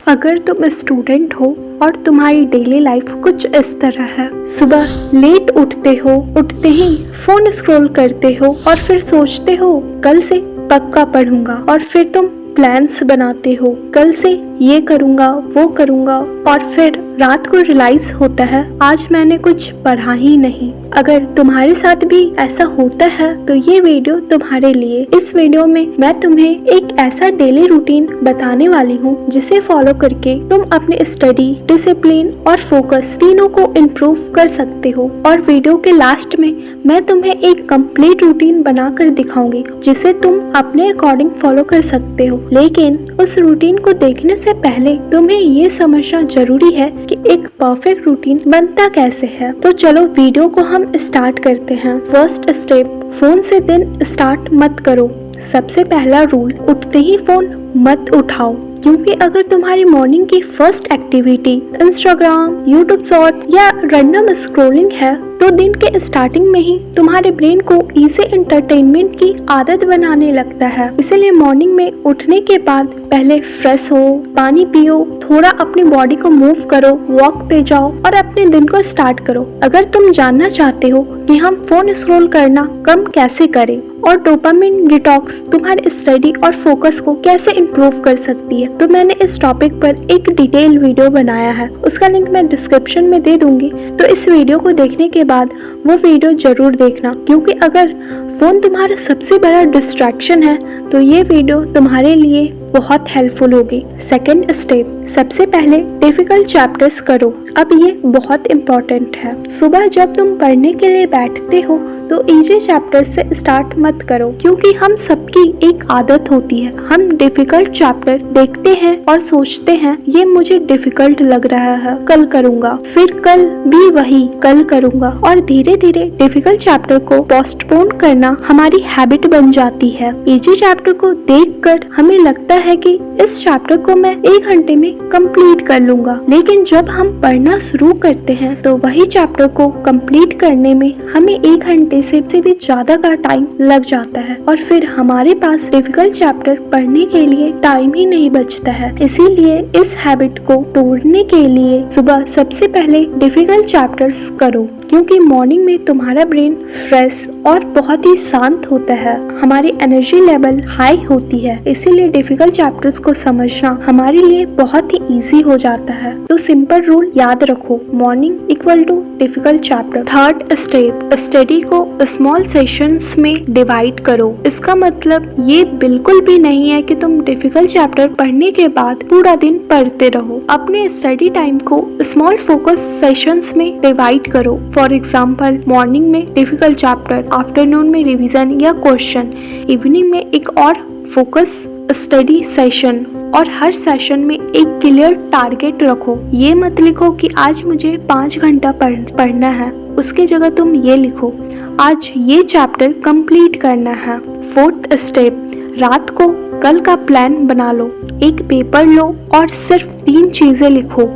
अगर तुम स्टूडेंट हो और तुम्हारी डेली लाइफ कुछ इस तरह है, सुबह लेट उठते हो, उठते ही फोन स्क्रॉल करते हो और फिर सोचते हो कल से पक्का पढ़ूंगा, और फिर तुम प्लान्स बनाते हो, कल से ये करूंगा वो करूंगा, और फिर रात को रियलाइज होता है आज मैंने कुछ पढ़ा ही नहीं। अगर तुम्हारे साथ भी ऐसा होता है तो ये वीडियो तुम्हारे लिए। इस वीडियो में मैं तुम्हें एक ऐसा डेली रूटीन बताने वाली हूँ जिसे फॉलो करके तुम अपने स्टडी, डिसिप्लिन और फोकस तीनों को इम्प्रूव कर सकते हो। और वीडियो के लास्ट में मैं तुम्हें एक कंप्लीट रूटीन बनाकर दिखाऊंगी जिसे तुम अपने अकॉर्डिंग फॉलो कर सकते हो। लेकिन उस रूटीन को देखने से पहले तुम्हें ये समझना जरूरी है कि एक परफेक्ट रूटीन बनता कैसे है। तो चलो वीडियो को हम स्टार्ट करते हैं। फर्स्ट स्टेप, फोन से दिन स्टार्ट मत करो। सबसे पहला रूल, उठते ही फोन मत उठाओ, क्योंकि अगर तुम्हारी मॉर्निंग की first activity Instagram, YouTube shorts या रैंडम स्क्रॉलिंग है तो दिन के स्टार्टिंग में ही तुम्हारे ब्रेन को इजी एंटरटेनमेंट की आदत बनाने लगता है। इसीलिए मॉर्निंग में उठने के बाद पहले फ्रेश हो, पानी पियो, थोड़ा अपनी बॉडी को मूव करो, वॉक पे जाओ और अपने दिन को स्टार्ट करो। अगर तुम जानना चाहते हो कि हम फोन स्क्रॉल करना कम कैसे करें और डोपामिन डिटॉक्स तुम्हारे स्टडी और फोकस को कैसे इम्प्रूव कर सकती है, तो मैंने इस टॉपिक पर एक डिटेल वीडियो बनाया है। उसका लिंक मैं डिस्क्रिप्शन में दे दूंगी, तो इस वीडियो को देखने के बाद वो वीडियो जरूर देखना, क्योंकि अगर फोन तुम्हारा सबसे बड़ा डिस्ट्रैक्शन है तो ये वीडियो तुम्हारे लिए बहुत हेल्पफुल होगी। सेकेंड स्टेप, सबसे पहले डिफिकल्ट चैप्टर्स करो। अब ये बहुत इम्पोर्टेंट है। सुबह जब तुम पढ़ने के लिए बैठते हो तो इजी चैप्टर से स्टार्ट मत करो, क्योंकि हम सबकी एक आदत होती है, हम डिफिकल्ट चैप्टर देखते हैं और सोचते हैं ये मुझे डिफिकल्ट लग रहा है, कल करूंगा, फिर कल भी वही कल करूंगा, और धीरे धीरे डिफिकल्ट चैप्टर को पोस्टपोन करना हमारी हैबिट बन जाती है। इजी चैप्टर को देखकर हमें लगता है कि इस चैप्टर को मैं 1 घंटे में कंप्लीट कर लूंगा, लेकिन जब हम पढ़ना शुरू करते हैं तो वही चैप्टर को कंप्लीट करने में हमें 1 घंटे से भी ज्यादा का टाइम लग जाता है, और फिर हमारे पास डिफिकल्ट चैप्टर पढ़ने के लिए टाइम ही नहीं बचता है। इसीलिए इस हैबिट को तोड़ने के लिए सुबह सबसे पहले डिफिकल्ट चैप्टर्स करो, क्योंकि मॉर्निंग में तुम्हारा ब्रेन फ्रेश और बहुत ही शांत होता है, हमारी एनर्जी लेवल हाई होती है। इसीलिए डिफिकल्ट चैप्टर्स को समझना हमारे लिए बहुत ही इजी हो जाता है। तो सिंपल रूल याद रखो, morning equal to difficult chapter. Third step, study को स्मॉल सेशंस में डिवाइड करो। इसका मतलब ये बिल्कुल भी नहीं है कि तुम डिफिकल्ट चैप्टर पढ़ने के बाद पूरा दिन पढ़ते रहो। अपने स्टडी टाइम को स्मॉल फोकस सेशंस में डिवाइड करो। फॉर एग्जाम्पल, मॉर्निंग में डिफिकल्ट चैप्टर, आफ्टरनून में रिवीजन या क्वेश्चन, इवनिंग में एक और फोकस स्टडी सेशन, और हर सेशन में एक क्लियर टारगेट रखो। ये मत लिखो कि आज मुझे 5 घंटा पढ़ना है, उसके जगह तुम ये लिखो आज ये चैप्टर कंप्लीट करना है। फोर्थ स्टेप, रात को कल का प्लान बना लो। एक पेपर लो और सिर्फ 3 चीजें लिखो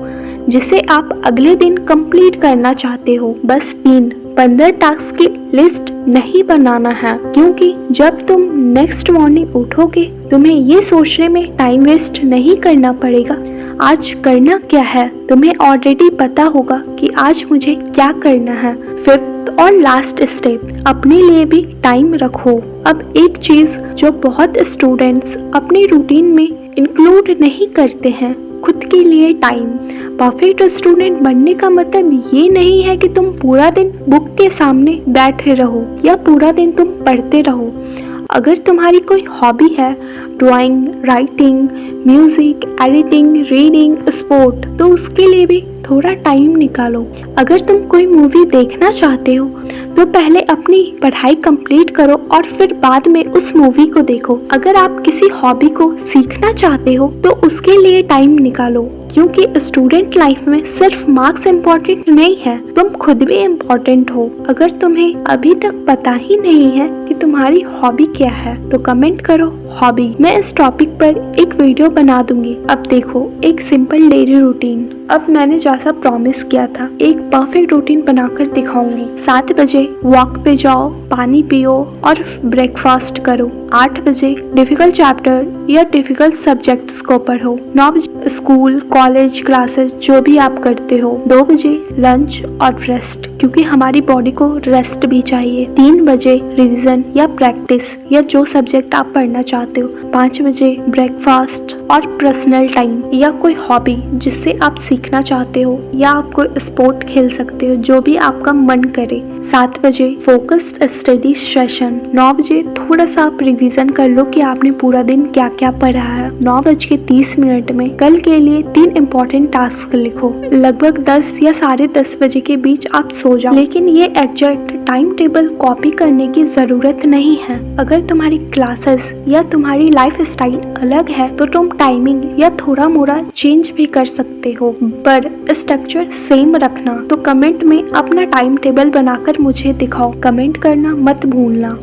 जिसे आप अगले दिन कंप्लीट करना चाहते हो। बस 3, 15 टास्क की लिस्ट नहीं बनाना है, क्योंकि जब तुम नेक्स्ट मॉर्निंग उठोगे तुम्हें ये सोचने में टाइम वेस्ट नहीं करना पड़ेगा आज करना क्या है। तुम्हें ऑलरेडी पता होगा कि आज मुझे क्या करना है। फिफ्थ और लास्ट स्टेप, अपने लिए भी टाइम रखो। अब एक चीज जो बहुत स्टूडेंट्स अपने रूटीन में इंक्लूड नहीं करते हैं, खुद के लिए टाइम। परफेक्ट स्टूडेंट बनने का मतलब ये नहीं है कि तुम पूरा दिन बुक के सामने बैठे रहो या पूरा दिन तुम पढ़ते रहो। अगर तुम्हारी कोई हॉबी है, drawing, writing, music, editing, reading, sport, तो उसके लिए भी थोड़ा टाइम निकालो। अगर तुम कोई मूवी देखना चाहते हो तो पहले अपनी पढ़ाई कंप्लीट करो और फिर बाद में उस मूवी को देखो। अगर आप किसी हॉबी को सीखना चाहते हो तो उसके लिए टाइम निकालो। क्योंकि स्टूडेंट लाइफ में सिर्फ मार्क्स इम्पोर्टेंट नहीं है, तुम खुद भी इम्पोर्टेंट हो। अगर तुम्हें अभी तक पता ही नहीं है कि तुम्हारी हॉबी क्या है तो कमेंट करो हॉबी। मैं इस टॉपिक पर एक वीडियो बना दूंगी। अब देखो, एक सिंपल डेली रूटीन। अब मैंने जैसा प्रॉमिस किया था, एक परफेक्ट रूटीन बनाकर दिखाऊंगी। 7 बजे वॉक पे जाओ, पानी पियो और ब्रेकफास्ट करो। 8 बजे डिफिकल्ट चैप्टर या डिफिकल्ट सब्जेक्ट्स को पढ़ो। 9 बजे स्कूल, कॉलेज, क्लासेस जो भी आप करते हो। 2 बजे लंच और रेस्ट, क्योंकि हमारी बॉडी को रेस्ट भी चाहिए। 3 बजे रिवीजन या प्रैक्टिस या जो सब्जेक्ट आप पढ़ना चाहते हो। 5 बजे ब्रेकफास्ट और पर्सनल टाइम या कोई हॉबी जिससे आप सीखना चाहते हो, या आप कोई स्पोर्ट खेल सकते हो, जो भी आपका मन करे। 7 बजे फोकस्ड स्टडी सेशन। 9 बजे थोड़ा सा आप रिवीजन कर लो कि आपने पूरा दिन क्या क्या पढ़ा है। 9:30 में कल के लिए 3 इम्पोर्टेंट टास्क लिखो। लगभग 10 या 10:30 बजे के बीच आप सो जाओ, लेकिन ये एग्जैक्ट टाइम टेबल कॉपी करने की जरूरत नहीं है। अगर तुम्हारी क्लासेस या तुम्हारी लाइफ स्टाइल अलग है तो तुम टाइमिंग या थोड़ा मोड़ा चेंज भी कर सकते हो, पर स्ट्रक्चर सेम रखना। तो कमेंट में अपना टाइम टेबल बनाकर मुझे दिखाओ। कमेंट करना मत भूलना।